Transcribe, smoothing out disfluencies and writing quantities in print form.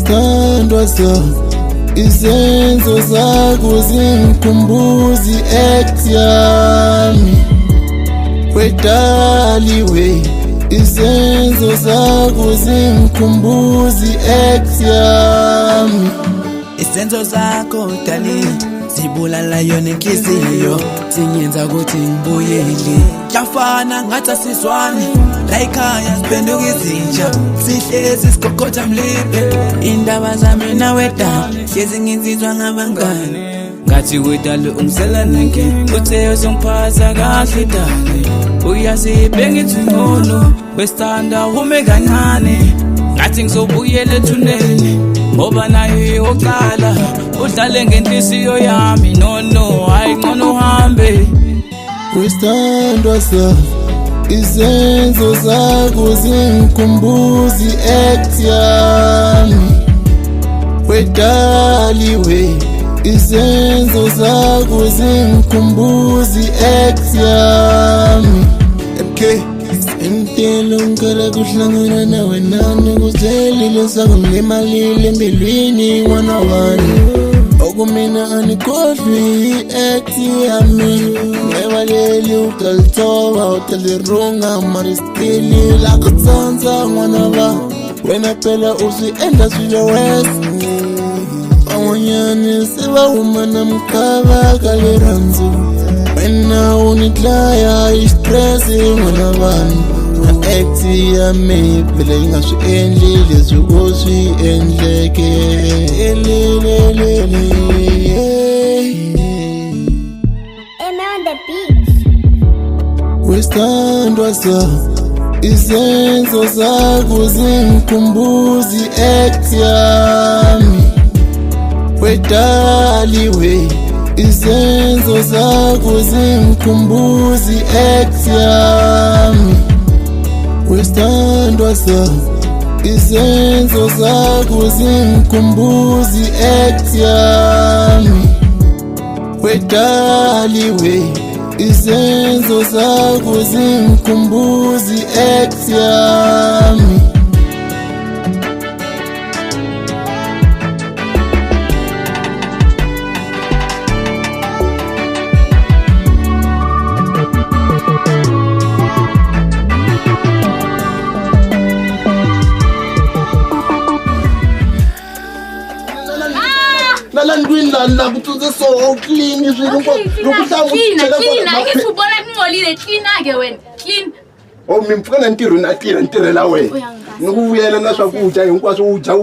Wesithandwa sa izenzo zakho zingikhumbuza i-ex yami. Wedaliwe izenzo zakho zingikhumbuza i-ex yami. Izenzo zakho dali zibulala yona inhliziyo, zingenza ukuthi ngibuyele. Yafana ngathi asizwani, la ekhaya siphenduka izinja, sihlezi sigoqotha mlibe. Indaba zami nawe dali hlezi ngizizwa ngabangani, ngathi wedali ungisela nenke, uthe uzongiphatha kahle dali. Uyazibe ngithi ngcono, wesithanda ume kancane, ngathi ngizobuyela ethuneni ngoba nayo yoqala udlale ngenhliziyo yami. No hayi ngcono uhambe. Wesithandwa sa izenzo zakho zingikhumbuza i-ex yami. Wedaliwe izenzo zakho zingikhumbuza i-ex yami. MK Entelo ngikhala kuhlangana nawe nani, kuzelile sakungimalile empilweni one-on-one. Okumina anikhohlwi i-ex yami, ngebaleli utalitoba utalirunga mariskili lakutsanza n'wana va wena phela uswiendla swilo west. Van'wanyani se va huma na mukava ka rirhandzu, wena unidlaya hi stress n'wana vanhu. Na ex yami phela yi nga swi endli leswi u swi endleke. Wesithandwa sa izenzo zakho zingikhumbuza i-ex yami. Wedaliwe izenzo zakho zingikhumbuza i-ex yami. Wesithandwa sa izenzo zakho zingikhumbuza i-ex yami. Wedaliwe izenzo zakho zingikhumbuza i-ex yami. Landwini la kutuze so clean izwilo clean ngifubona kungcolile clean ake wena clean. Oh mimfuna ntirho na tirha ntirhela wena. Nikuvuyela na swakudya hinkwaswo u dya